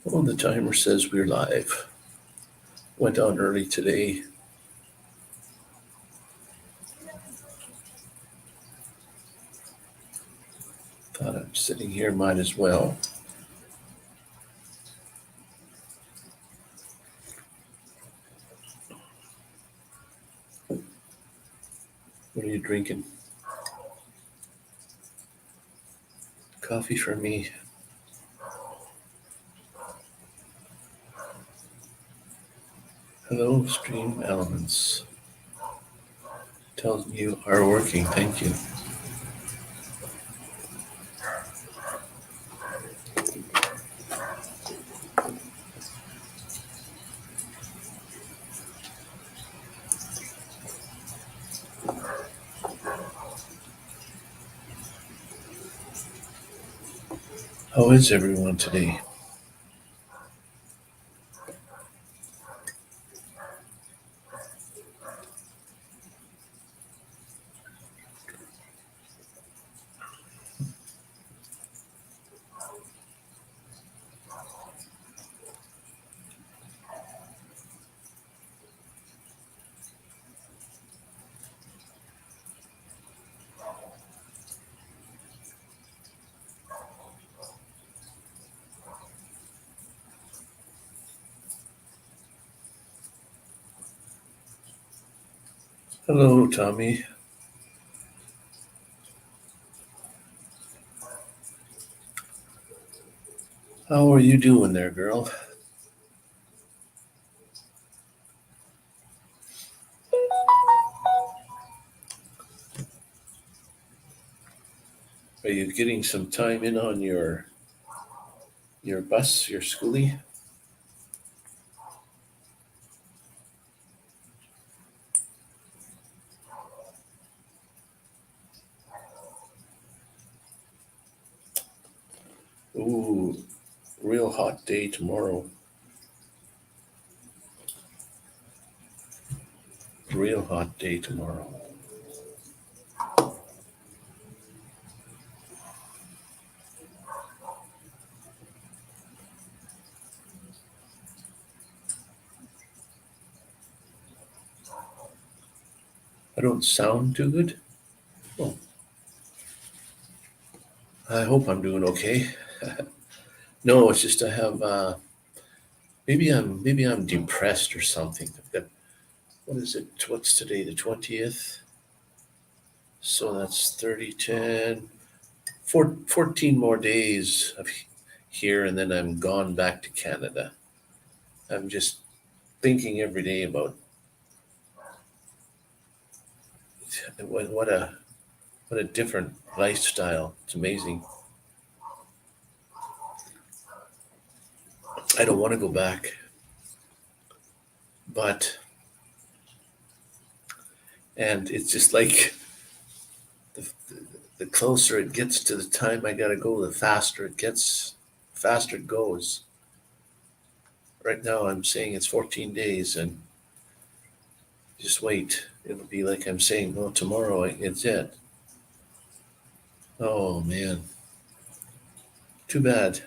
Oh, the timer says we're live. Went on early today. Thought I'm sitting here, might as well. What are you drinking? Coffee for me. Hello, stream elements. Tells me you are working. Thank you. How is everyone today? Hello, Tommy. How are you doing there, girl? Are you getting some time in on your bus, your schoolie? Ooh, real hot day tomorrow. Real hot day tomorrow. I don't sound too good. Oh, I hope I'm doing okay. No, it's just I have maybe I'm depressed or something. I've got, what is it? What's today? The 20th. So that's 30, 10, 14 more days of here, and then I'm gone back to Canada. I'm just thinking every day about what a different lifestyle. It's amazing. I don't want to go back, but and it's just like the, the closer it gets to the time I gotta go, the faster it gets, faster it goes. Right now, I'm saying it's 14 days, and just wait. It'll be like I'm saying, well, tomorrow it's it. Oh man, too bad.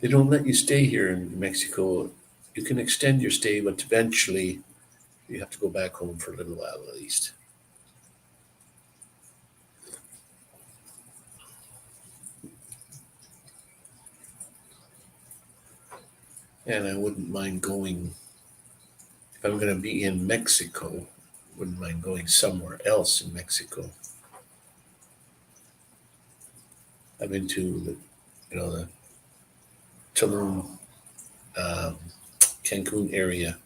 They don't let you stay here in Mexico. You can extend your stay, but eventually you have to go back home for a little while at least. And I wouldn't mind going, if I'm going to be in Mexico, wouldn't mind going somewhere else in Mexico. I've been to the Tulum, um, Cancun area.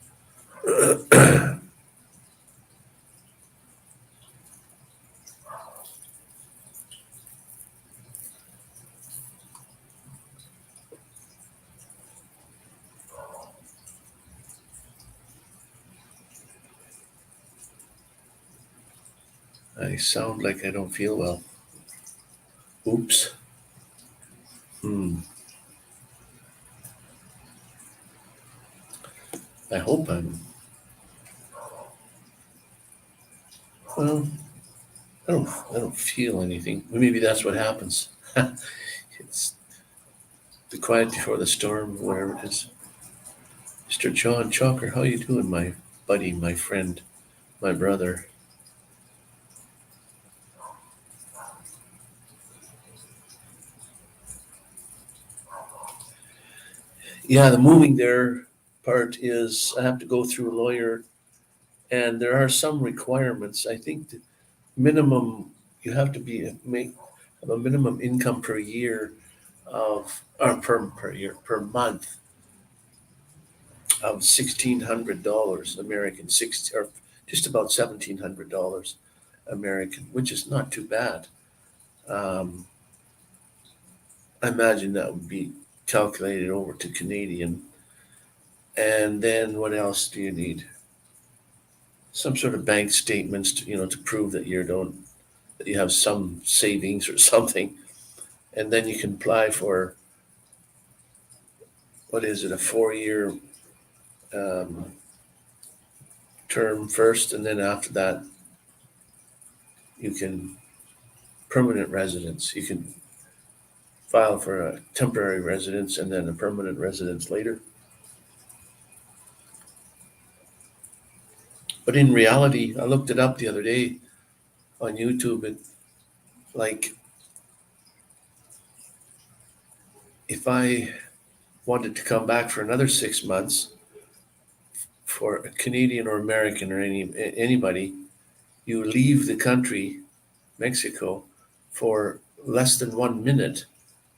I sound like I don't feel well. Oops. Hmm. I hope well, I don't feel anything. Maybe that's what happens. It's the quiet before the storm, whatever it is. Mr. John Chalker, how you doing, my buddy, my friend, my brother? Yeah, the moving there part is I have to go through a lawyer, and there are some requirements. I think the minimum you have to have a minimum income per year or per month of $1,600 American, or just about $1,700 American, which is not too bad. Um, I imagine that would be calculated over to Canadian. And then what else do you need? Some sort of bank statements to prove that that you have some savings or something. And then you can apply for, what is it, a 4-year um, term first, and then after that you can permanent residence. You can file for a temporary residence and then a permanent residence later. But in reality, I looked it up the other day on YouTube. Like, if I wanted to come back for another 6 months for a Canadian or American or anybody, you leave the country, Mexico, for less than 1 minute,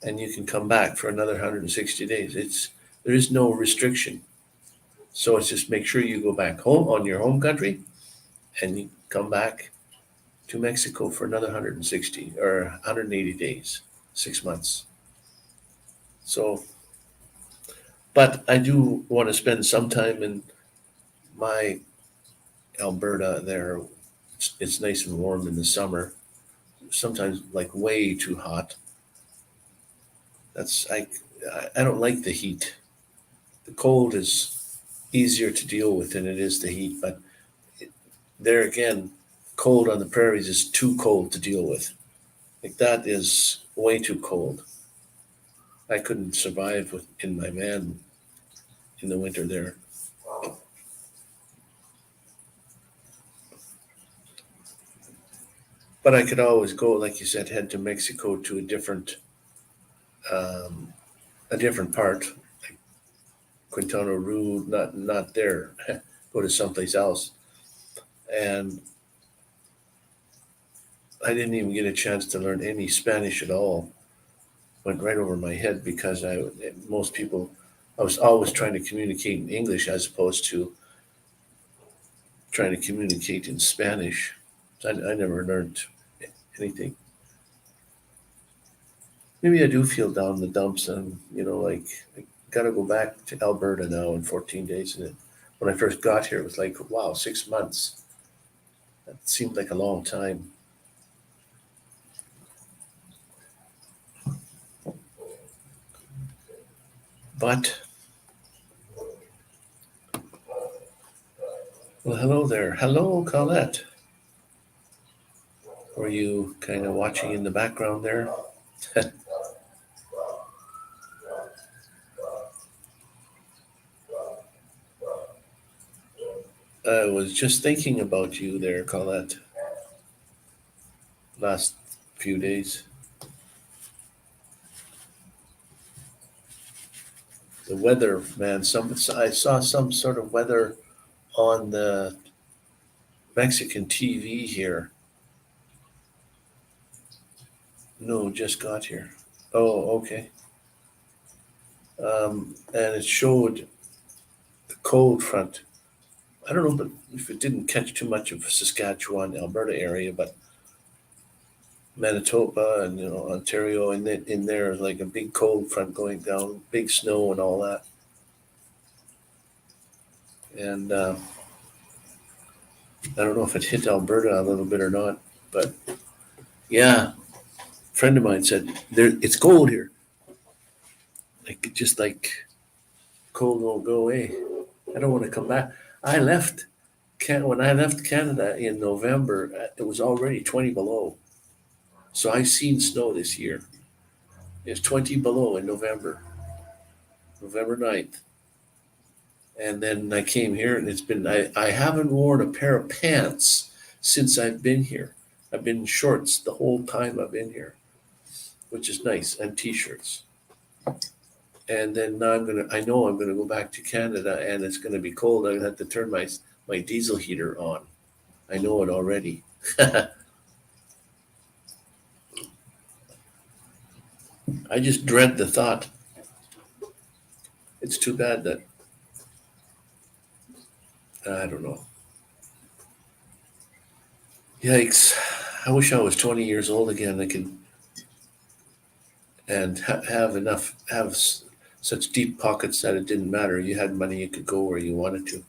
and you can come back for another 160 days. There is no restriction. So it's just make sure you go back home on your home country, and you come back to Mexico for another 160 or 180 days, 6 months. So, but I do want to spend some time in my Alberta there. It's nice and warm in the summer, sometimes like way too hot. That's I don't like the heat. The cold is easier to deal with than it is the heat, but there again, cold on the prairies is too cold to deal with. Like, that is way too cold. I couldn't survive in my van in the winter there. But I could always go, like you said, head to Mexico to um, a different part, like Quintana Roo, not there. Go to someplace else. And I didn't even get a chance to learn any Spanish at all. Went right over my head because most people, I was always trying to communicate in English as opposed to trying to communicate in Spanish. I never learned anything. Maybe I do feel down in the dumps, and like, I gotta go back to Alberta now in 14 days. And when I first got here, it was like, wow, 6 months. That seemed like a long time. But, well, hello there. Hello, Colette. Were you kind of watching in the background there? I was just thinking about you there, Colette, last few days. The weather, man, I saw some sort of weather on the Mexican TV here. No, just got here. Oh, okay. And it showed the cold front. I don't know, but if it didn't catch too much of Saskatchewan, Alberta area, but Manitoba and Ontario, and then in there like a big cold front going down, big snow and all that. And I don't know if it hit Alberta a little bit or not, but yeah, a friend of mine said it's cold here. Like, just like cold won't go away. I don't want to come back. I left when I left Canada in November, it was already 20 below. So I seen snow this year. It's 20 below in November, November 9th. And then I came here and I haven't worn a pair of pants since I've been here. I've been in shorts the whole time I've been here, which is nice, and t-shirts. And then now I know I'm gonna go back to Canada and it's gonna be cold. I'm gonna have to turn my diesel heater on. I know it already. I just dread the thought. It's too bad that I don't know. Yikes! I wish I was 20 years old again. I could and have such deep pockets that it didn't matter. You had money, you could go where you wanted to.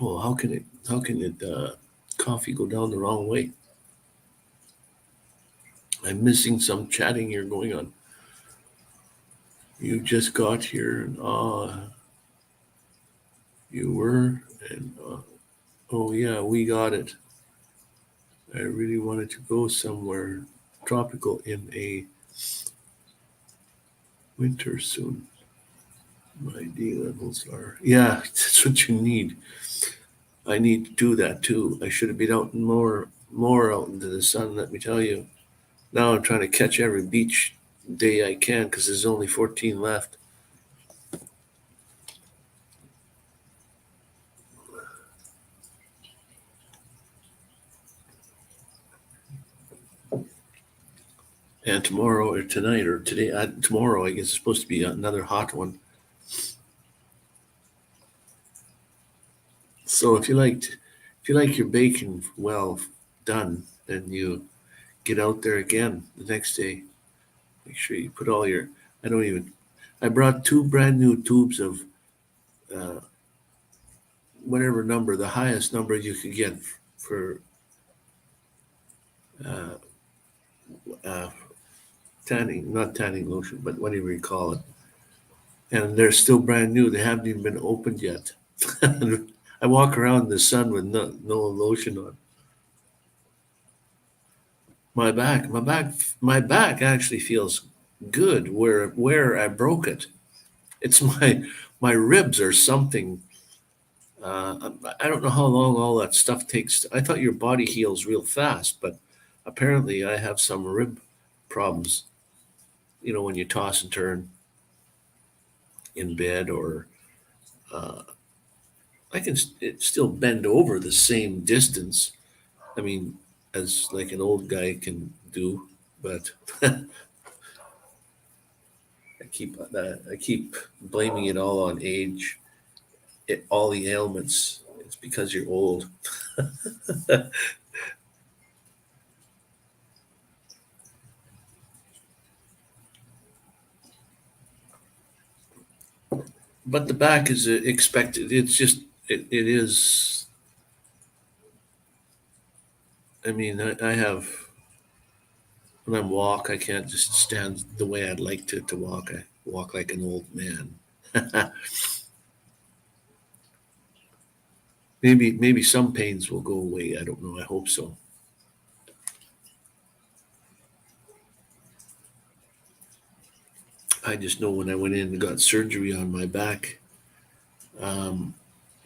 Oh, how can it coffee go down the wrong way? I'm missing some chatting here going on. You just got here, and you were, and oh yeah, we got it. I really wanted to go somewhere tropical in a winter soon. My D levels are, yeah, that's what you need. I need to do that too. I should have been out more out into the sun. Let me tell you. Now I'm trying to catch every beach day I can because there's only 14 left. And tomorrow or tonight or today, tomorrow, I guess it's supposed to be another hot one. So if you like your bacon well done, then you get out there again the next day. Make sure you put all your. I don't even. I brought two brand new tubes of uh, whatever number, the highest number you could get for uh, uh, tanning, not tanning lotion, but whatever you call it. And they're still brand new. They haven't even been opened yet. I walk around in the sun with no lotion on. My back actually feels good where I broke it. It's my ribs or something. I don't know how long all that stuff takes. I thought your body heals real fast, but apparently I have some rib problems. You know, when you toss and turn in bed, or uh, it still bend over the same distance. I mean, as like an old guy can do, but I keep blaming it all on age. All the ailments. It's because you're old. But the back is expected. It's just it is. I mean, I have when I walk, I can't just stand the way I'd like to walk. I walk like an old man. Maybe some pains will go away. I don't know. I hope so. I just know when I went in and got surgery on my back um,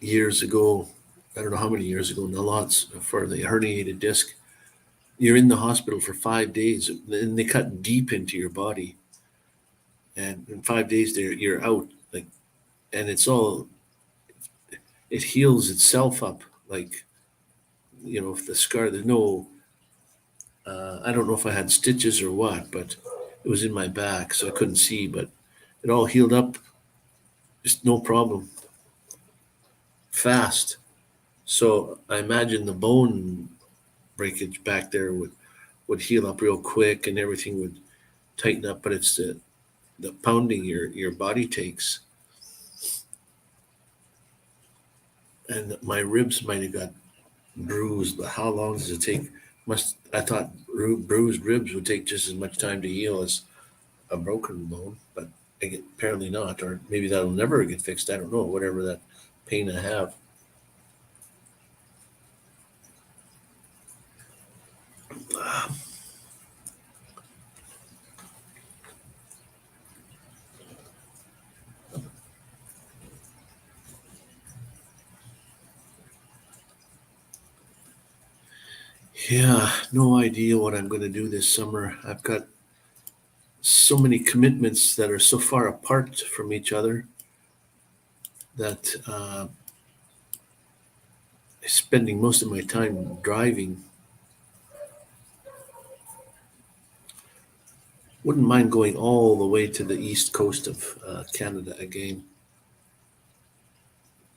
years ago. I don't know how many years ago. Now lots for the herniated disc. You're in the hospital for 5 days, and they cut deep into your body, and in 5 days you're out. Like, and it heals itself up. Like, if the scar, there's no. I don't know if I had stitches or what, but it was in my back, so I couldn't see. But it all healed up, just no problem, fast. So I imagine the bone breakage back there would heal up real quick, and everything would tighten up. But it's the pounding your body takes. and my ribs might have got bruised. But how long does it take? I thought bruised ribs would take just as much time to heal as a broken bone, but apparently not. Or maybe that'll never get fixed. I don't know. Whatever that pain I have. Yeah, no idea what I'm going to do this summer. I've got so many commitments that are so far apart from each other that spending most of my time driving. Wouldn't mind going all the way to the east coast of Canada again,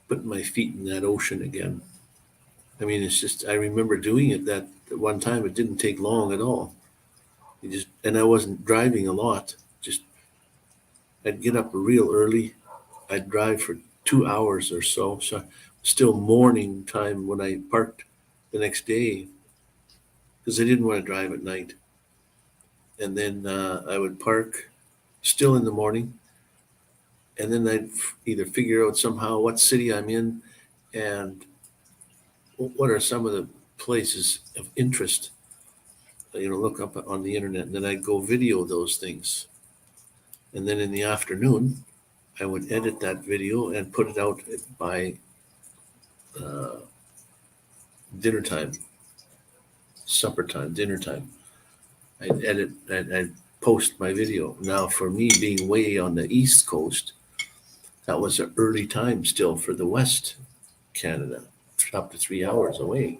putting my feet in that ocean again. I mean, it's just, I remember doing it that one time. It didn't take long at all. And I wasn't driving a lot. Just, I'd get up real early. I'd drive for 2 hours or so. So still morning time when I parked the next day because I didn't want to drive at night. And then I would park still in the morning. And then I'd either figure out somehow what city I'm in and what are some of the places of interest, look up on the internet. And then I'd go video those things. And then in the afternoon, I would edit that video and put it out by uh, dinner time, supper time, dinner time. I'd edit and I'd post my video. Now, for me being way on the East Coast, that was an early time still for the West Canada, up to 3 hours away.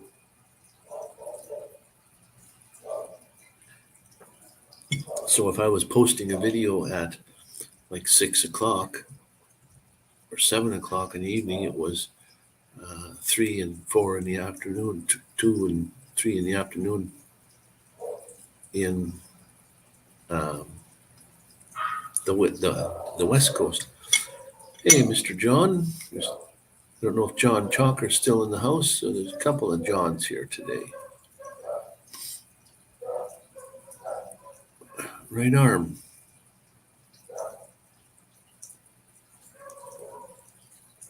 So if I was posting a video at like 6 o'clock or 7 o'clock in the evening, it was 3 and 4 in the afternoon, 2 and 3 in the afternoon in um, the West Coast. Hey, Mr. John. I don't know if John Chalker's still in the house, so there's a couple of Johns here today. Right arm.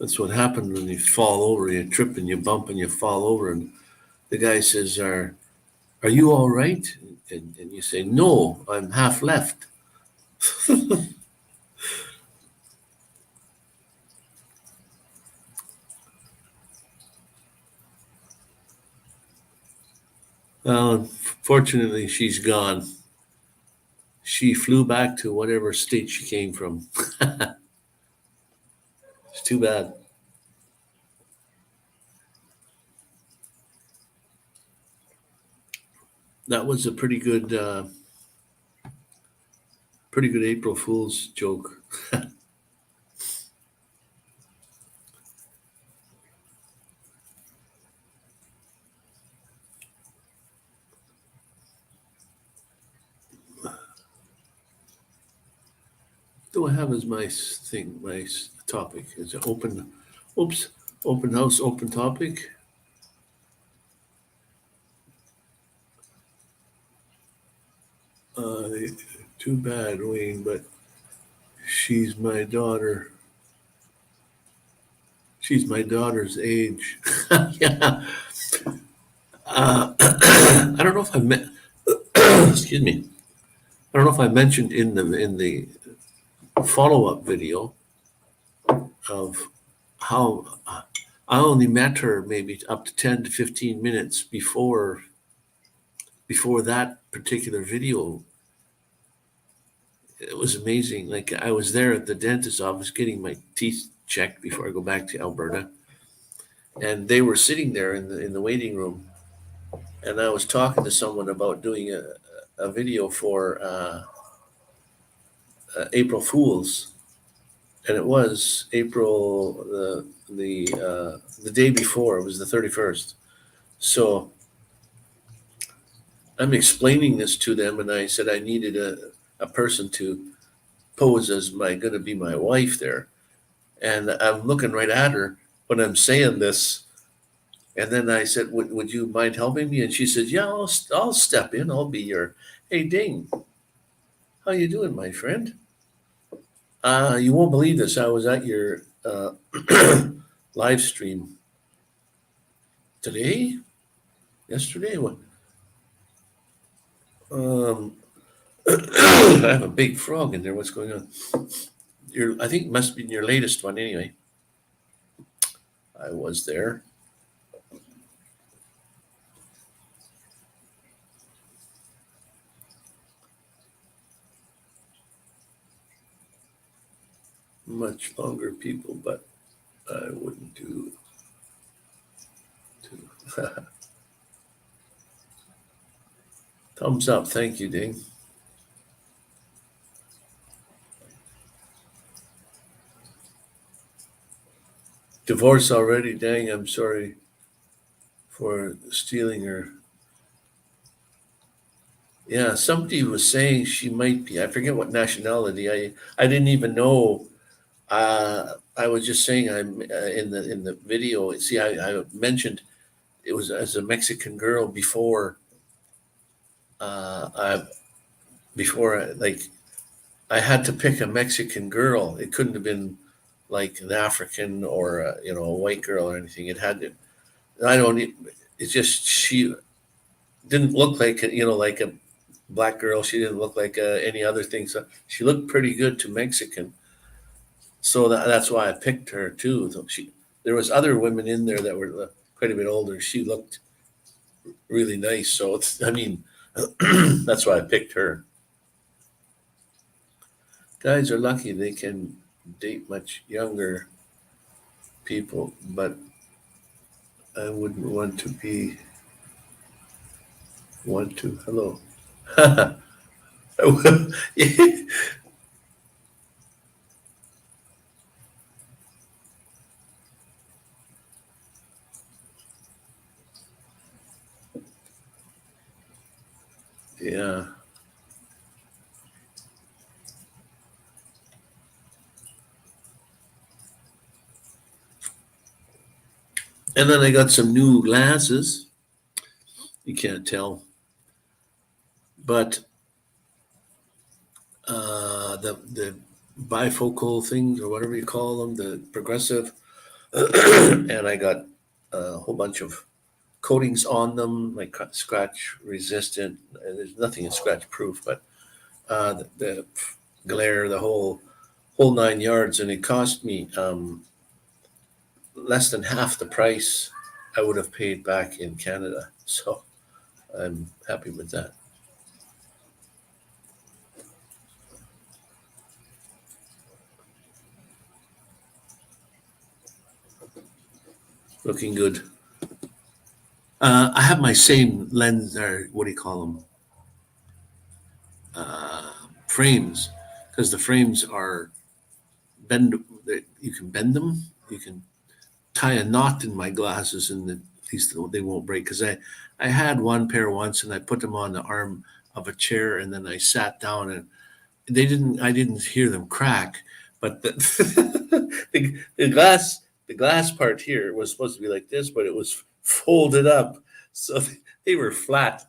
That's what happens when you fall over. You trip and you bump and you fall over, and the guy says, "Are you all right?" And you say, "No, I'm half left." Well, fortunately, she's gone. She flew back to whatever state she came from. It's too bad. That was a pretty good April Fool's joke. Do I have as my thing, my topic? Is it open? Oops, open house, open topic. Uh, Too bad, Wayne, but she's my daughter. She's my daughter's age. Yeah. I don't know if I met. Excuse me. I don't know if I mentioned in the follow up video of how I only met her maybe up to 10 to 15 minutes before that particular video. It was amazing. Like, I was there at the dentist's office getting my teeth checked before I go back to Alberta, and they were sitting there in the waiting room, and I was talking to someone about doing a video for April Fools, and it was April the day before. It was the 31st. So I'm explaining this to them, and I said I needed a person to pose as going to be my wife there. And I'm looking right at her, when I'm saying this. And then I said, would you mind helping me? And she said, yeah, I'll step in. I'll be your, hey, Ding, how you doing, my friend? You won't believe this. I was at your live stream today, yesterday. Um, I have a big frog in there. What's going on? I think it must be your latest one anyway. I was there. Much longer people, but I wouldn't do. Thumbs up. Thank you, Ding. Divorce already? Dang, I'm sorry for stealing her. Yeah, somebody was saying she might be. I forget what nationality. I didn't even know. I was just saying I'm in the video. See, I mentioned it was as a Mexican girl before. I before like I had to pick a Mexican girl. It couldn't have been like an African or a white girl or anything. It had to. I don't. It's just she didn't look like like a black girl. She didn't look like any other thing. So she looked pretty good to Mexican. So that's why I picked her too. There was other women in there that were quite a bit older. She looked really nice. So I mean, that's why I picked her. Guys are lucky they can date much younger people, but I wouldn't want to. Hello. Yeah. And then I got some new glasses. You can't tell, but the bifocal things or whatever you call them, the progressive, and I got a whole bunch of coatings on them, like scratch resistant. There's nothing is scratch proof, but the glare, the whole 9 yards, and it cost me less than half the price I would have paid back in Canada. So I'm happy with that. Looking good. I have my same lens, or what do you call them? Frames, because the frames are you can bend them. You can tie a knot in my glasses, and at least they won't break. Because I had one pair once, and I put them on the arm of a chair, and then I sat down, and I didn't hear them crack, but the glass part here was supposed to be like this, but it was folded up, so they were flat.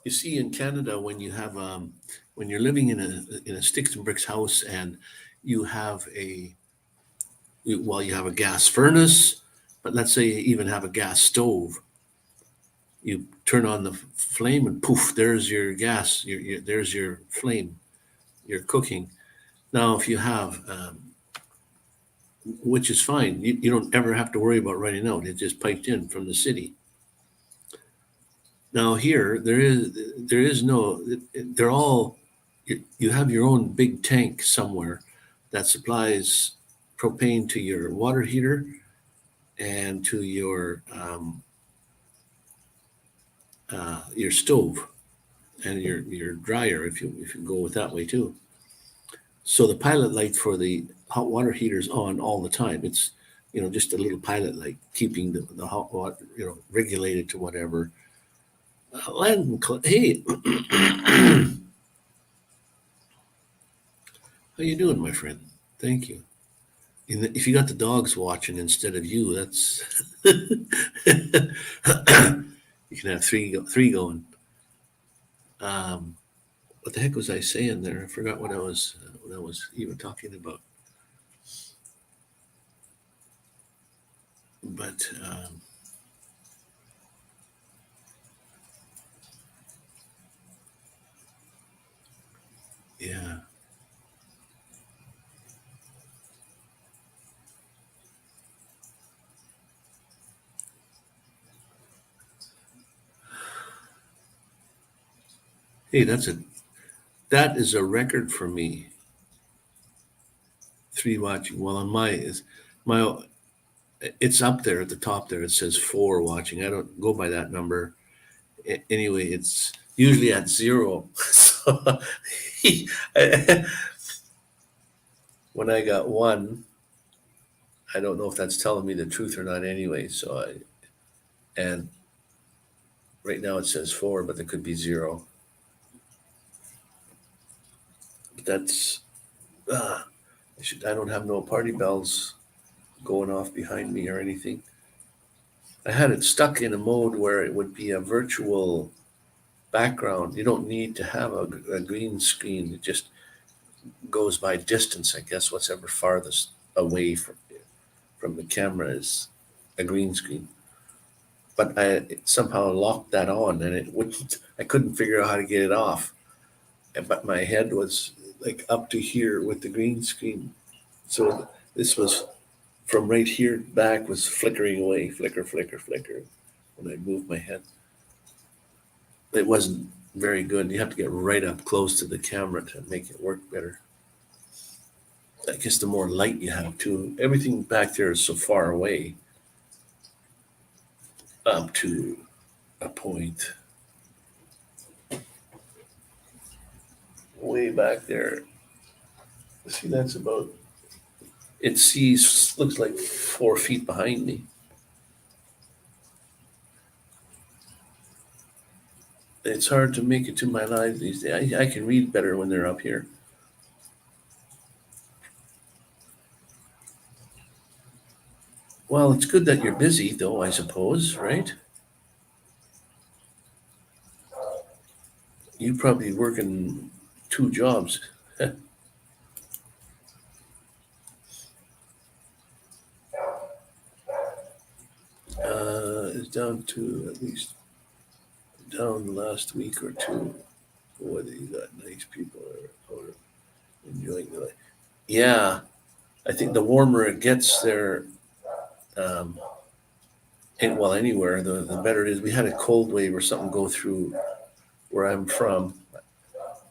You see, in Canada, when you're living in a sticks and bricks house, and you have you have a gas furnace, but let's say you even have a gas stove. You turn on the flame, and poof, there's your gas. There's your flame. You're cooking. Now, if you have, which is fine, you don't ever have to worry about running out. It's just piped in from the city. Now here, there is no. They're all. You have your own big tank somewhere that supplies propane to your water heater and to your stove and your dryer if you go with that way too. So the pilot light for the hot water heaters on all the time. It's, just a little pilot light keeping the hot water, regulated to whatever. Hey, how you doing, my friend? Thank you. If you got the dogs watching instead of you, that's you can have three going. What the heck was I saying there? I forgot what I was even talking about. But yeah, hey, that is a record for me. Three watching. Well, on my it's up there at the top there. It says four watching. I don't go by that number. Anyway, it's usually at zero. So when I got one, I don't know if that's telling me the truth or not. Anyway, and right now it says four, but there could be zero. But that's I don't have no party bells going off behind me or anything. I had it stuck in a mode where it would be a virtual background. You don't need to have a green screen. It just goes by distance, I guess. What's ever farthest away from the camera is a green screen. But I somehow locked that on, and it wouldn't. I couldn't figure out how to get it off. But my head was like up to here with the green screen. So this was from right here back was flickering away, flicker, flicker, flicker. When I moved my head, it wasn't very good. You have to get right up close to the camera to make it work better. I guess the more light you have too, everything back there is so far away up to a point. Way back there. See, that's about, it sees, looks like 4 feet behind me. It's hard to make it to my lives these days. I can read better when they're up here. Well, it's good that you're busy, though, I suppose, right? You probably working 2 jobs. It's down to at least down last week or two. Boy, you got nice people are enjoying the life. Yeah, I think the warmer it gets there, um, and well, anywhere, the better it is. We had a cold wave or something go through where I'm from,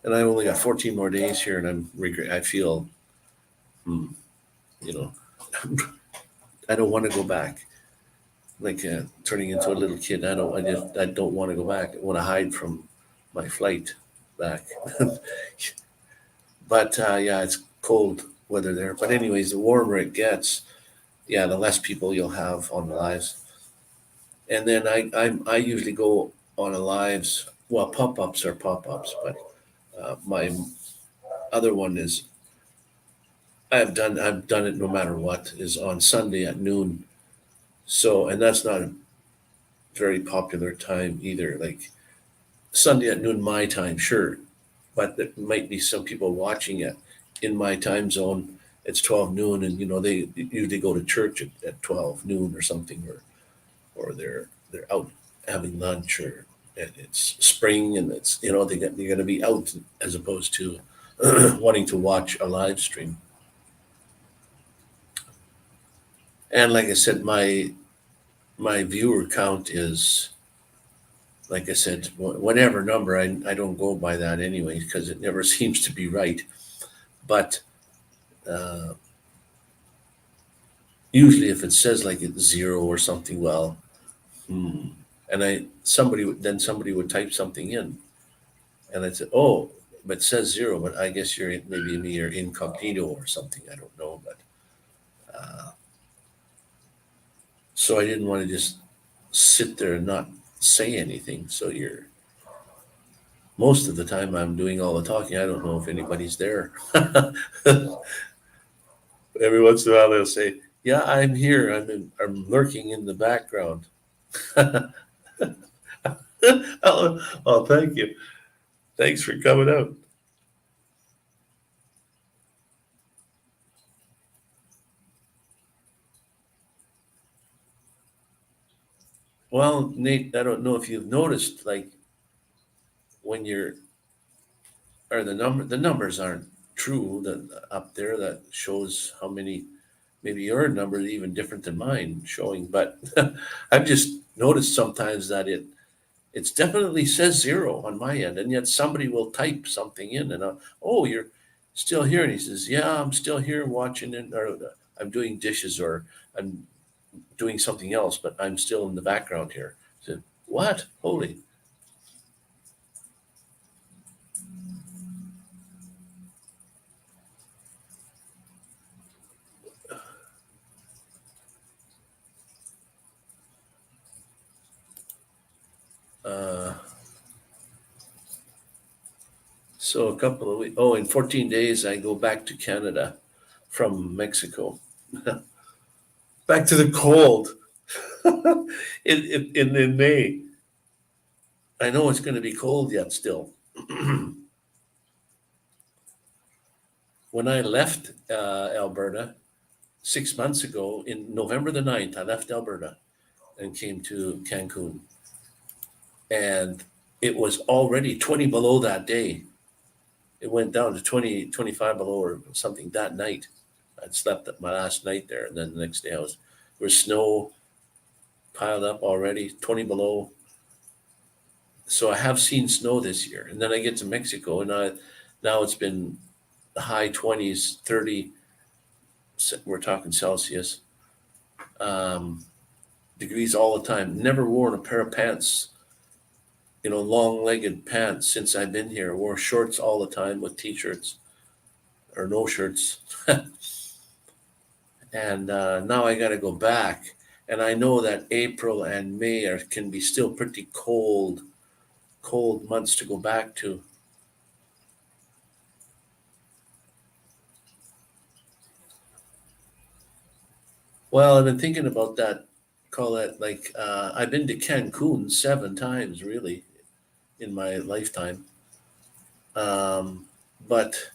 and I only got 14 more days here, and I feel, hmm, you know, I don't want to go back. Like turning into a little kid, I don't want to go back. I want to hide from my flight back. But yeah, it's cold weather there. But anyways, the warmer it gets, yeah, the less people you'll have on the lives. And then I usually go on a lives. Well, pop-ups are pop-ups, but my other one is I've done it no matter what, is on Sunday at noon. So, and that's not a very popular time either. Like Sunday at noon my time, sure, but there might be some people watching it in my time zone. It's 12 noon, and they usually go to church at 12 noon or something, or they're out having lunch, or and it's spring, and it's they're going to be out as opposed to wanting to watch a live stream. And like I said, my viewer count is, like I said, whatever number. I don't go by that anyway because it never seems to be right. But uh, usually, if it says like it's zero or something, well, hmm. And somebody would type something in, and I'd say, oh, but it says zero. But I guess maybe you're incognito or something. I don't know, but So I didn't want to just sit there and not say anything. So you're most of the time I'm doing all the talking. I don't know if anybody's there. Every once in a while they'll say, "Yeah, I'm here. I'm lurking in the background." Oh, thank you. Thanks for coming out. Well, Nate, I don't know if you've noticed, like when you're, or the numbers aren't true that up there that shows how many. Maybe your number is even different than mine showing, but I've just noticed sometimes that it's definitely says zero on my end, and yet somebody will type something in, and oh, you're still here, and he says, yeah, I'm still here watching it, or I'm doing dishes, or I'm doing something else, but I'm still in the background here. I said, what? Holy. Uh, so a couple of weeks. Oh, in 14 days, I go back to Canada from Mexico. Back to the cold. In May. I know it's going to be cold yet still. When I left Alberta 6 months ago, in November the 9th, I left Alberta and came to Cancun. And it was already 20 below that day. It went down to 20, 25 below or something that night. I'd slept at my last night there. And then the next day there was snow piled up already, 20 below. So I have seen snow this year. And then I get to Mexico and now it's been the high 20s, 30, we're talking Celsius, um, degrees all the time. Never worn a pair of pants, long legged pants since I've been here. Wore shorts all the time with t shirts or no shirts. And now I got to go back. And I know that April and May can be still pretty cold months to go back to. Well, I've been thinking about that. Call that like I've been to Cancun 7 times, really, in my lifetime. But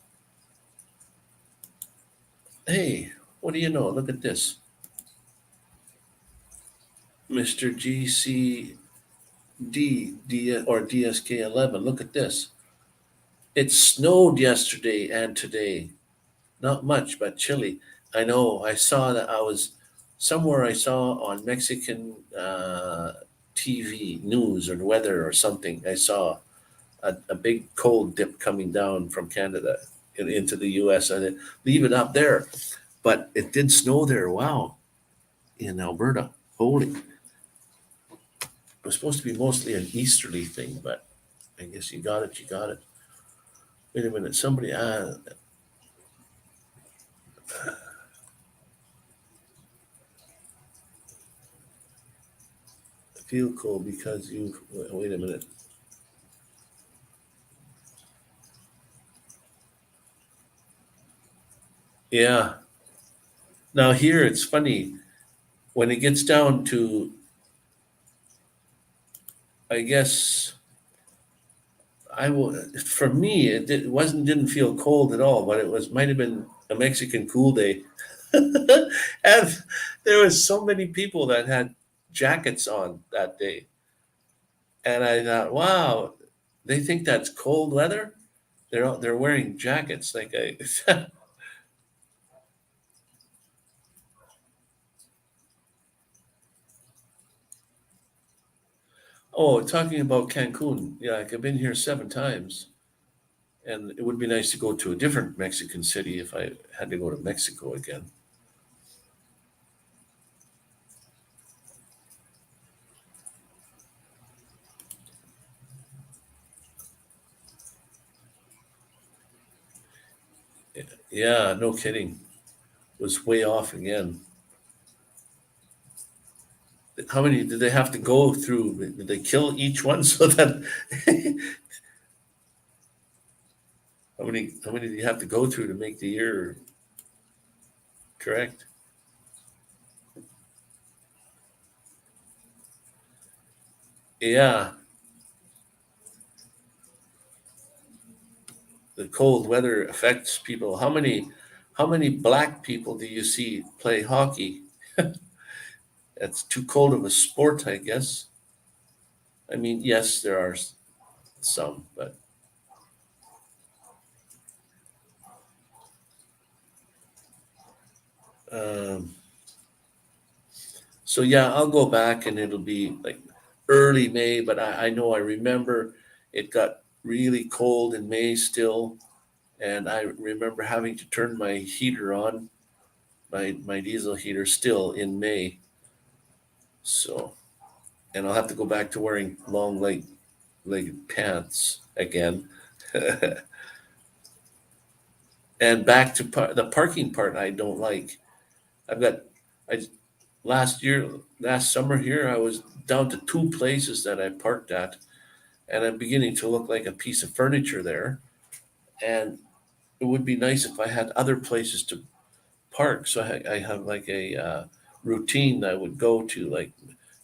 hey, what do you know? Look at this, Mister GCD or DSK 11. Look at this. It snowed yesterday and today. Not much, but chilly. I know. I saw that. I was somewhere. I saw on Mexican TV news or weather or something. I saw a big cold dip coming down from Canada into the U.S. and leave it up there. But it did snow there. Wow, in Alberta. Holy! It was supposed to be mostly an easterly thing, but I guess you got it. You got it. Wait a minute. Somebody. Feel cold because you. Wait a minute. Yeah. Now here it's funny when it gets down to. I guess I will. For me, didn't feel cold at all, but it was might have been a Mexican cool day. And there was so many people that had jackets on that day. And I thought, wow, they think that's cold weather. They're wearing jackets like I. Oh, talking about Cancun, yeah, like I've been here 7 times, and it would be nice to go to a different Mexican city if I had to go to Mexico again. Yeah, no kidding. was way off again. How many did they have to go through? Did they kill each one so that how many do you have to go through to make the year correct? Yeah, the cold weather affects people. How many black people do you see play hockey? That's too cold of a sport, I guess. I mean, yes, there are some, but um, so yeah, I'll go back and it'll be like early May, but I know I remember it got really cold in May still, and I remember having to turn my heater on, my diesel heater still in May. So, and I'll have to go back to wearing long legged pants again. And back to the parking part I don't like. I've got I last summer here I was down to two places that I parked at, and I'm beginning to look like a piece of furniture there. And it would be nice if I had other places to park. So I have like a routine that I would go to, like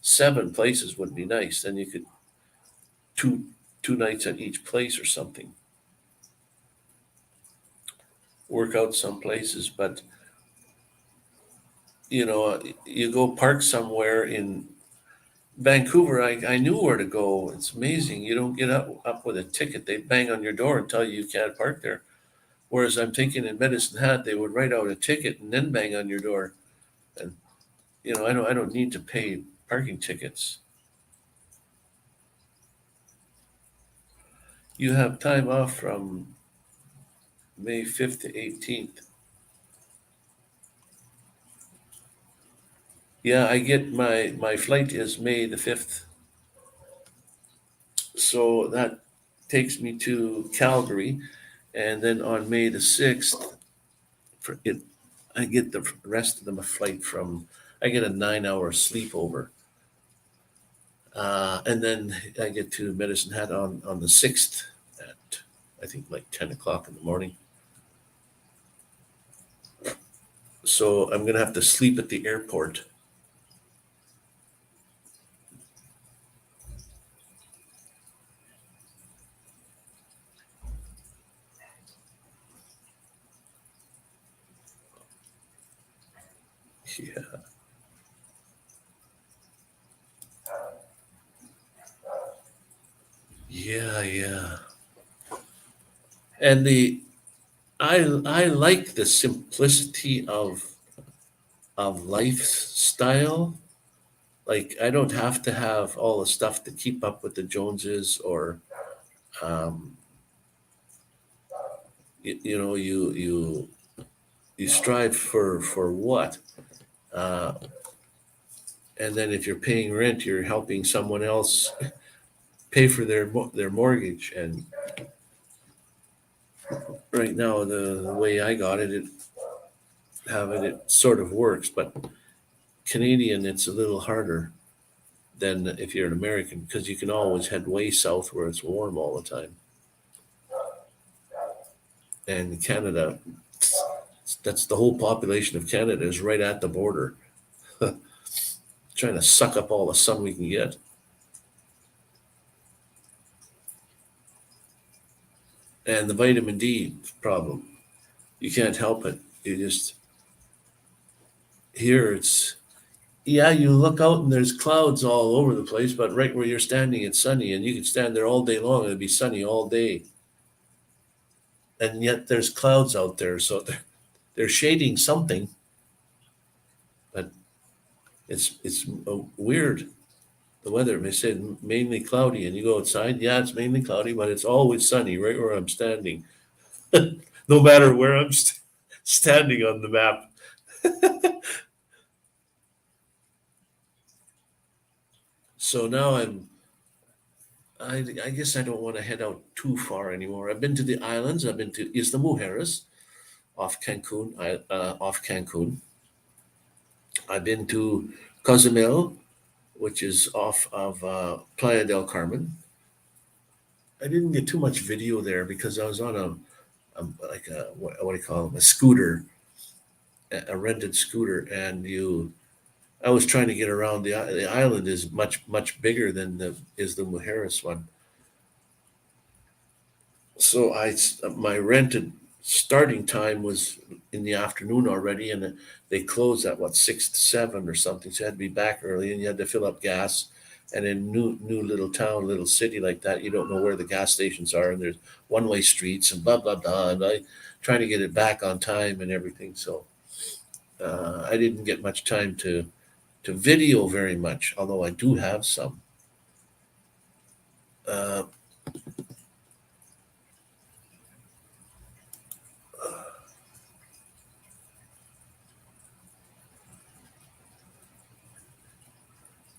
seven places would be nice. Then you could two two nights at each place or something. Work out some places, but you go park somewhere in Vancouver. I knew where to go. It's amazing. You don't get up with a ticket. They bang on your door and tell you you can't park there. Whereas I'm thinking in Medicine Hat, they would write out a ticket and then bang on your door. And I don't need to pay parking tickets. You have time off from May 5th to 18th. Yeah, I get my flight is May the 5th. So that takes me to Calgary, and then on May the 6th, for it, I get the rest of the flight from. I get a 9 hour sleepover, and then I get to Medicine Hat on the 6th at I think like 10 o'clock in the morning. So I'm gonna have to sleep at the airport. Yeah, yeah, yeah. And I like the simplicity of lifestyle. Like I don't have to have all the stuff to keep up with the Joneses, or um, you strive for what, uh, and then if you're paying rent, you're helping someone else pay for their mortgage. And right now, the way I got it, it sort of works, but Canadian, it's a little harder than if you're an American because you can always head way south where it's warm all the time. And Canada, that's the whole population of Canada is right at the border, trying to suck up all the sun we can get. And the vitamin D problem, you can't help it. You just here it's yeah, you look out and there's clouds all over the place, but right where you're standing, it's sunny, and you could stand there all day long and it'd be sunny all day. And yet there's clouds out there, so they're shading something, but it's weird. The weather, they said mainly cloudy, and you go outside, yeah, it's mainly cloudy, but it's always sunny right where I'm standing, no matter where I'm standing on the map. So now I guess I don't want to head out too far anymore. I've been to the islands. I've been to Isla Mujeres. off Cancun. I've been to Cozumel, which is off of Playa del Carmen. I didn't get too much video there because I was on like a what do you call them, a scooter, a rented scooter, and you. I was trying to get around the island is much bigger than the Mujeres one. So my rented starting time was in the afternoon already, and they closed at what 6 to 7 or something. So you had to be back early, and you had to fill up gas. And in new little town, little city like that, you don't know where the gas stations are, and there's one way streets and blah blah blah. And I trying to get it back on time and everything. So I didn't get much time to video very much, although I do have some. Uh,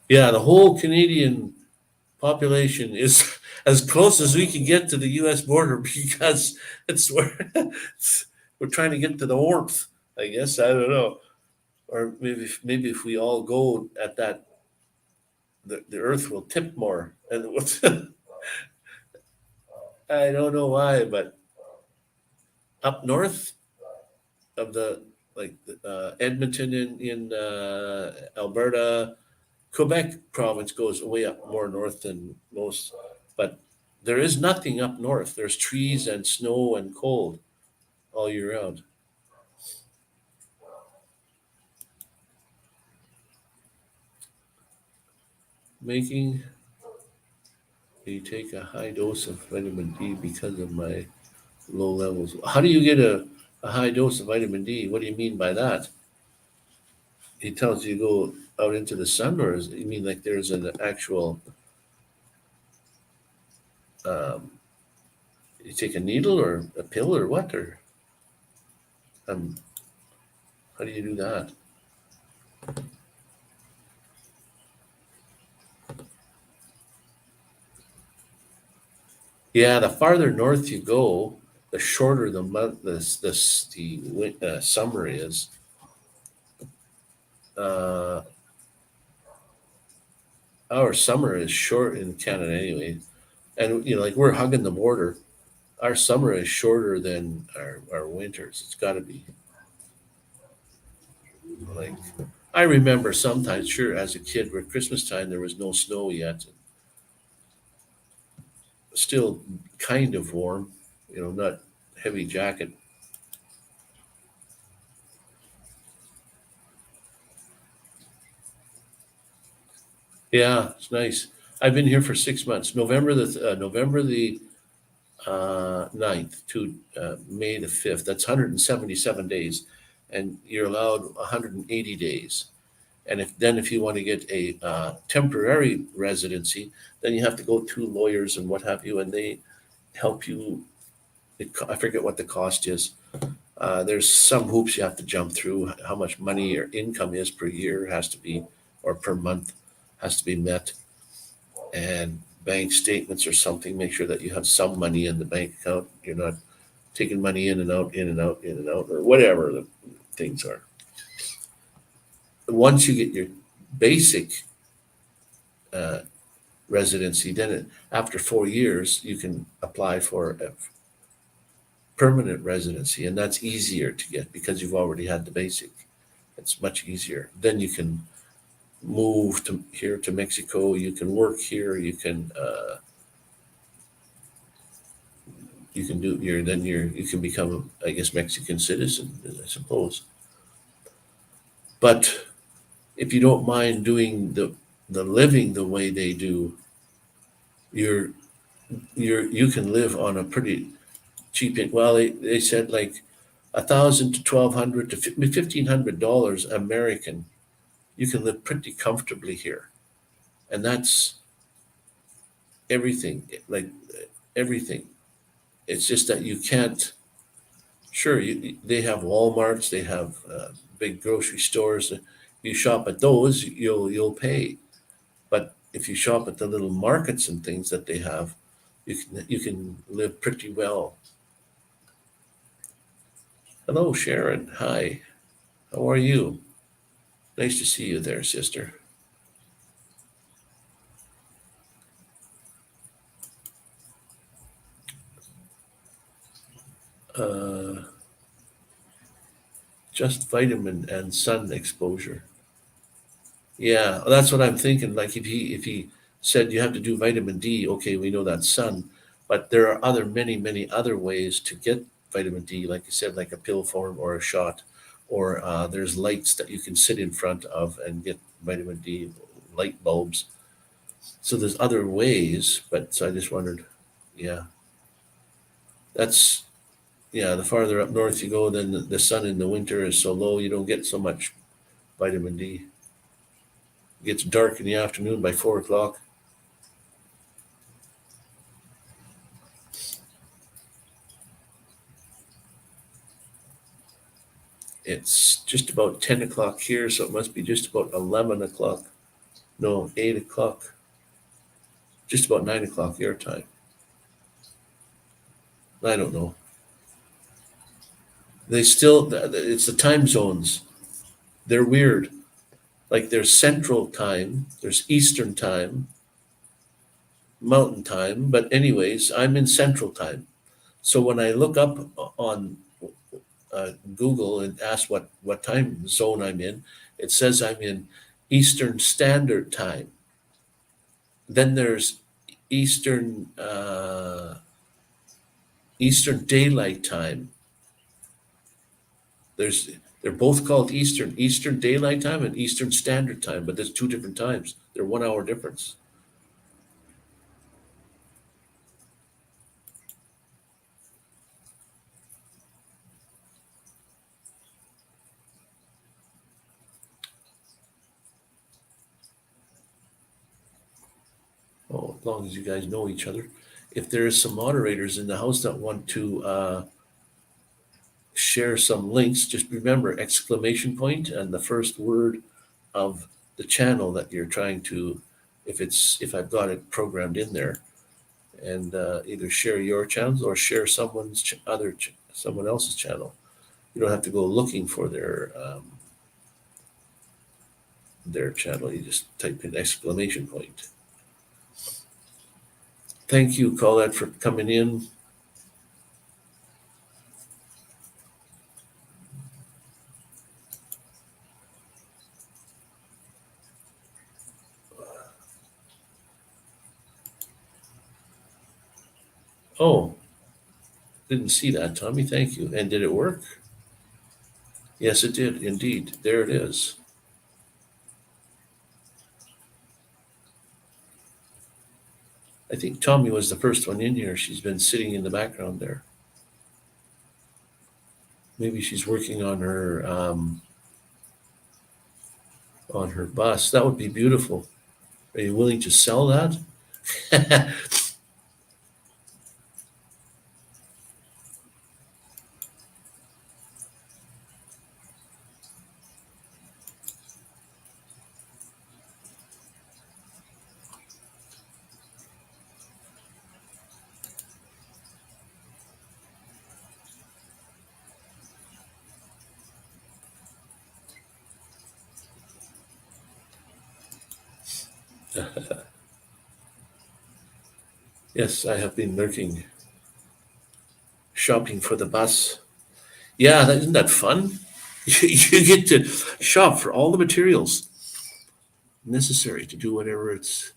yeah, the whole Canadian population is as close as we can get to the U.S. border because it's where we're trying to get to the warmth. I guess I don't know, or maybe if we all go at that, the Earth will tip more, and I don't know why, but up north of the like Edmonton in Alberta, Quebec province goes way up more north than most, but there is nothing up north. There's trees and snow and cold all year round. Making me take a high dose of vitamin D because of my low levels. How do you get a high dose of vitamin D? What do you mean by that? He tells you to go out into the sun, or you mean like there's an actual, um, you take a needle or a pill or what? Or um, how do you do that? Yeah, the farther north you go, the shorter the month, the summer is. Uh, our summer is short in Canada anyway, and like we're hugging the border. Our summer is shorter than our winters. It's got to be like I remember sometimes, sure, as a kid, where Christmas time there was no snow yet, still kind of warm, not heavy jacket. Yeah, it's nice. I've been here for 6 months. November the 9th to May the 5th. That's 177 days, and you're allowed 180 days. And if you want to get a temporary residency, then you have to go to lawyers and what have you, and they help you. I forget what the cost is. There's some hoops you have to jump through. How much money your income is per year has to be, or per month has to be met, and bank statements or something. Make sure that you have some money in the bank account. You're not taking money in and out, in and out, in and out, or whatever the things are. Once you get your basic uh, residency, then after 4 years, you can apply for a permanent residency, and that's easier to get because you've already had the basic. It's much easier. Then you can move to here to Mexico. You can work here. You can do your then you can become, I guess, Mexican citizen, I suppose. But if you don't mind doing the living the way they do, you're you can live on a pretty cheap. Well, they said like 1,000 to 1,200 to $1,500 American. You can live pretty comfortably here, and that's everything. Like everything. It's just that you can't. Sure, they have WalMarts, they have big grocery stores. You shop at those, you'll pay. But if you shop at the little markets and things that they have, you can live pretty well. Hello, Sharon. Hi. How are you? Nice to see you there, sister. Uh, just vitamin and sun exposure. Yeah, that's what I'm thinking. Like if he said you have to do vitamin D, okay, we know that's sun, but there are many other ways to get vitamin D. Like you said, like a pill form or a shot, or there's lights that you can sit in front of and get vitamin D, light bulbs. So there's other ways, but so I just wondered, yeah, that's yeah. The farther up north you go, then the sun in the winter is so low you don't get so much vitamin D. It gets dark in the afternoon by 4 o'clock. It's just about 10 o'clock here, so it must be just about 11 o'clock. No, 8 o'clock. Just about 9 o'clock your time. I don't know. They still, it's the time zones. They're weird. Like there's Central Time, there's Eastern Time, Mountain Time. But anyways, I'm in Central Time. So when I look up on Google and ask what time zone I'm in, it says I'm in Eastern Standard Time. Then there's Eastern Eastern Daylight Time. There's they're both called Eastern Daylight Time and Eastern Standard Time, but there's two different times. They're 1 hour difference. Oh, as long as you guys know each other. If there is some moderators in the house that want to share some links, just remember exclamation point and the first word of the channel that you're trying to, if I've got it programmed in there, and either share your channels or share someone else's channel. You don't have to go looking for their channel. You just type in exclamation point. Thank you, Colette, for coming in. Oh, didn't see that, Tommy. Thank you. And did it work? Yes, it did indeed. There it is. I think Tommy was the first one in here. She's been sitting in the background there. Maybe she's working on her bus. That would be beautiful. Are you willing to sell that? Yes, I have been lurking, shopping for the bus. Yeah, isn't that fun? You get to shop for all the materials necessary to do whatever it's.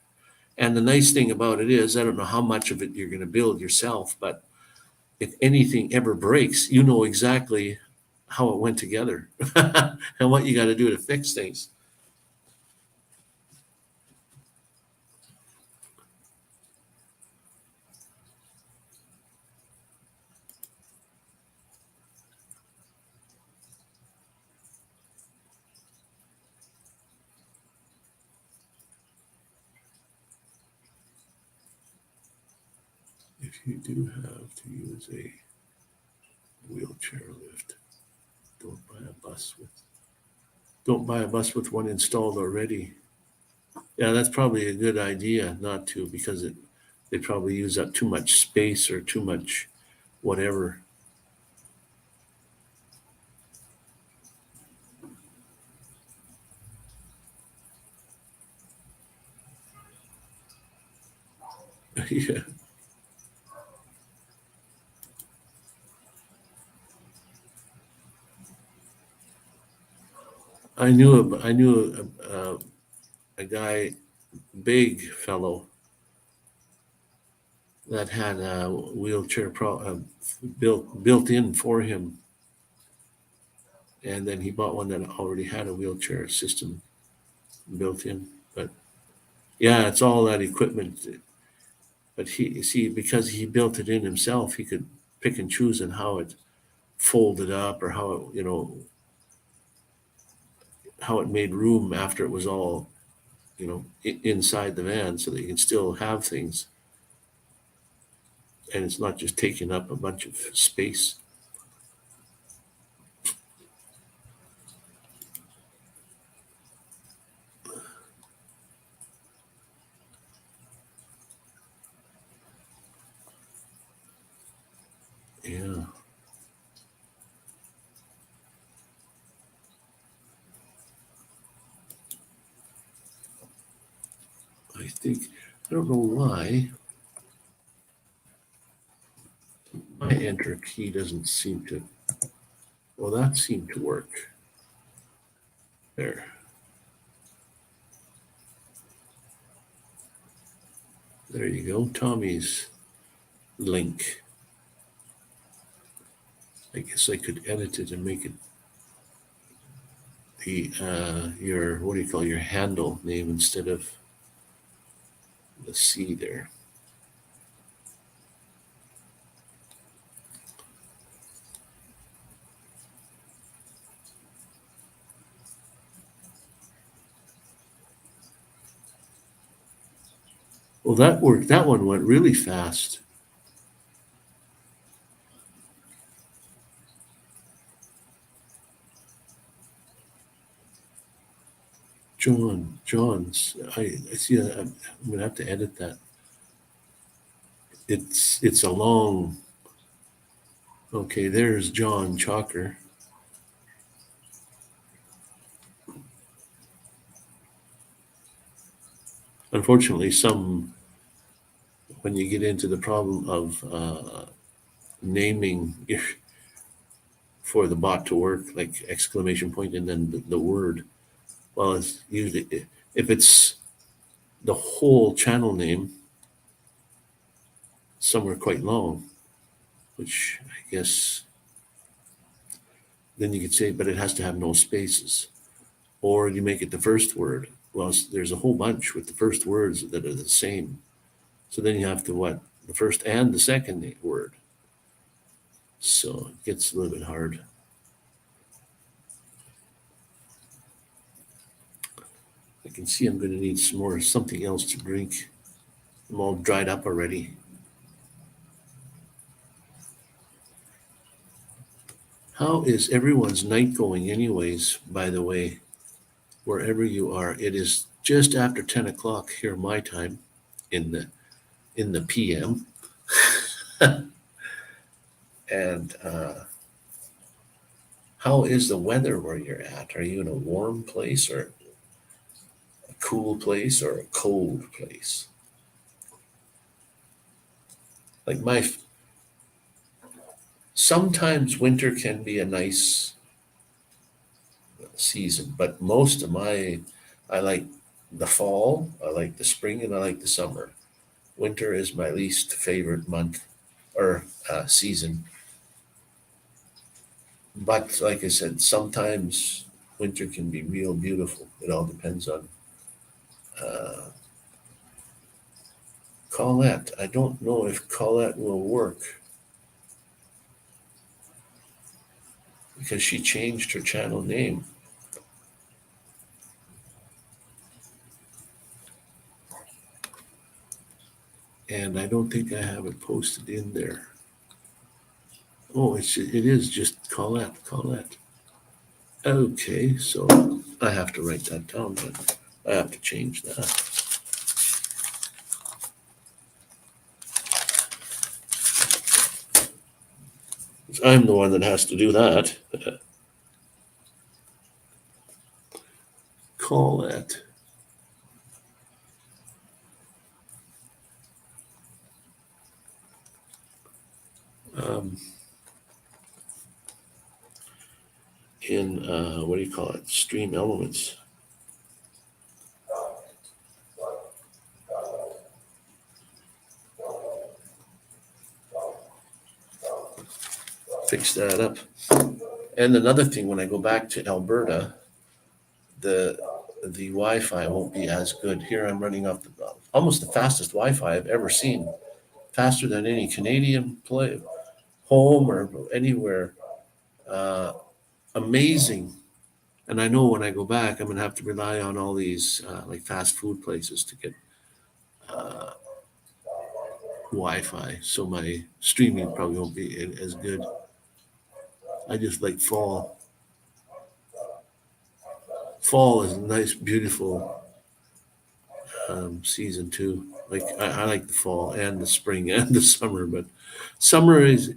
And the nice thing about it is, I don't know how much of it you're going to build yourself, but if anything ever breaks, you know exactly how it went together and what you got to do to fix things. If you do have to use a wheelchair lift, don't buy a bus with don't buy a bus with one installed already. Yeah, that's probably a good idea not to, because they probably use up too much space or too much whatever. Yeah. I knew a guy, big fellow, that had a wheelchair built in for him, and then he bought one that already had a wheelchair system built in. But yeah, it's all that equipment. But he see, because he built it in himself, he could pick and choose on how it folded up, or how it, how it made room after it was all, inside the van, so that you can still have things, and it's not just taking up a bunch of space. Yeah, I think, I don't know why my enter key doesn't seem to, well, that seemed to work there. There you go. Tommy's link. I guess I could edit it and make it the your, what do you call, your handle name instead of the C there. Well, that worked. That one went really fast. John's. I see. I'm gonna have to edit that. It's a long. Okay, there's John Chalker. Unfortunately, when you get into the problem of naming for the bot to work, like exclamation point and then the word. Well, it's usually, if it's the whole channel name, some are quite long, which I guess then you could say, but it has to have no spaces. Or you make it the first word. Well, there's a whole bunch with the first words that are the same. So then you have to what? The first and the second word. So it gets a little bit hard. I can see I'm going to need something else to drink. I'm all dried up already. How is everyone's night going, anyways, by the way, wherever you are? It is just after 10 o'clock here, my time, in the PM. And how is the weather where you're at? Are you in a warm place, or a cool place, or a cold place? Like sometimes winter can be a nice season, but I like the fall, I like the spring, and I like the summer. Winter is my least favorite month, or season. But like I said, sometimes winter can be real beautiful. It all depends on uh, Colette. I don't know if Colette will work because she changed her channel name. And I don't think I have it posted in there. Oh, it is just Colette. Colette. Okay, so I have to write that down, but I have to change that. I'm the one that has to do that. Colette. um, in what do you call it? Stream Elements. Fix that up. And another thing, when I go back to Alberta, the Wi-Fi won't be as good. Here I'm running off almost the fastest Wi-Fi I've ever seen, faster than any Canadian play home or anywhere. Uh, Amazing. And I know when I go back, I'm gonna have to rely on all these like fast food places to get uh, Wi-Fi. So my streaming probably won't be as good. I just like fall. Fall is a nice, beautiful season too. Like I like the fall and the spring and the summer, but summer is,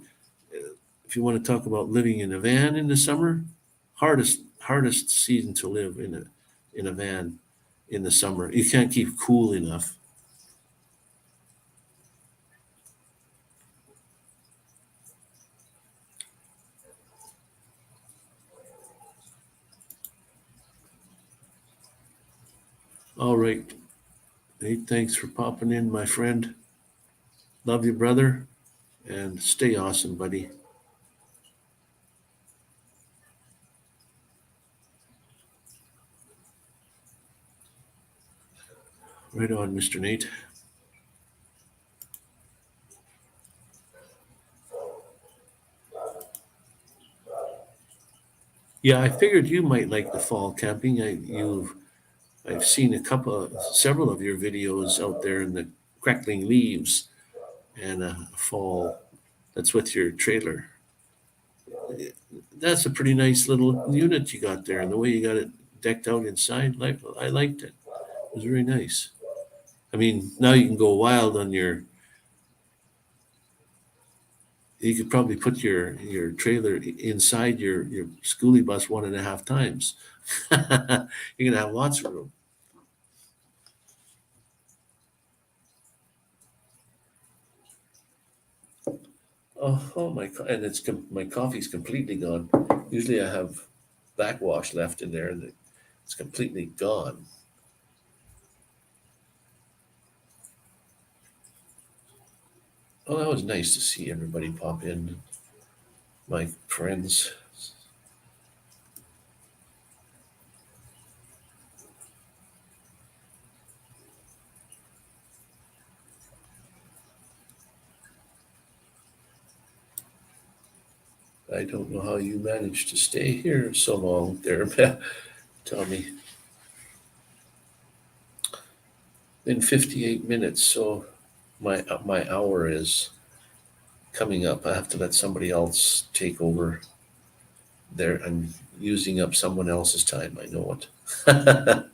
if you want to talk about living in a van in the summer, hardest season to live in a van in the summer. You can't keep cool enough. All right, Nate, thanks for popping in, my friend. Love you, brother, and stay awesome, buddy. Right on, Mr. Nate. Yeah, I figured you might like the fall camping. I've seen several of your videos out there in the crackling leaves and a fall that's with your trailer. That's a pretty nice little unit you got there, and the way you got it decked out inside, like I liked it. It was very nice. I mean, now you can go wild on your. You could probably put your trailer inside your schoolie bus 1.5 times. You're gonna have lots of room. Oh my! And my coffee's completely gone. Usually I have backwash left in there, and it's completely gone. Oh, that was nice to see everybody pop in. My friends. I don't know how you managed to stay here so long there, Tommy. In 58 minutes, so my hour is coming up. I have to let somebody else take over there. I'm using up someone else's time. I know it.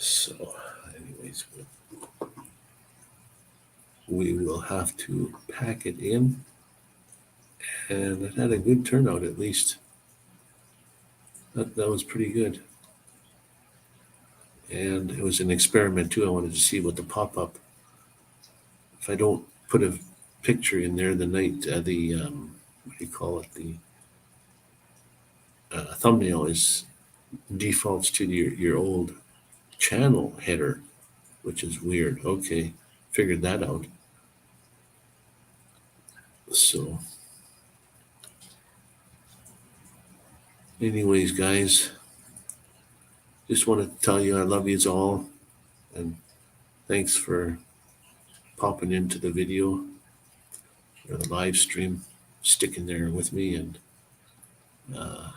So, anyways, we will have to pack it in, and it had a good turnout at least. That was pretty good. And it was an experiment too. I wanted to see what the pop up. If I don't put a picture in there, the night what do you call it? The thumbnail is defaults to your old channel header, which is weird. Okay, figured that out. So, anyways, guys, just want to tell you I love you all, and thanks for popping into the video or the live stream, sticking there with me, and uh,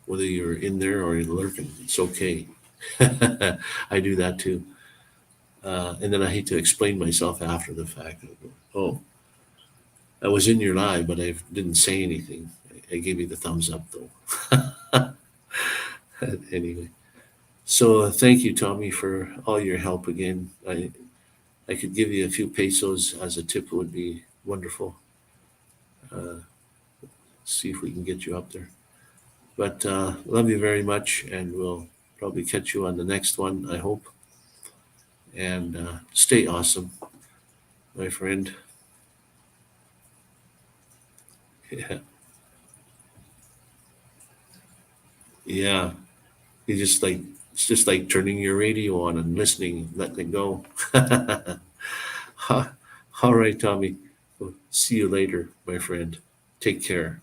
whether you're in there or you're lurking, it's okay. I do that too. And then I hate to explain myself after the fact. Oh, I was in your live, but I didn't say anything. I gave you the thumbs up though. Anyway, so thank you, Tommy, for all your help again. I could give you a few pesos as a tip, would be wonderful. Uh, See if we can get you up there. But love you very much, and we'll probably catch you on the next one, I hope. And stay awesome, my friend. Yeah. Yeah. You just like, it's just like turning your radio on and listening, letting it go. All right, Tommy. Well, see you later, my friend. Take care.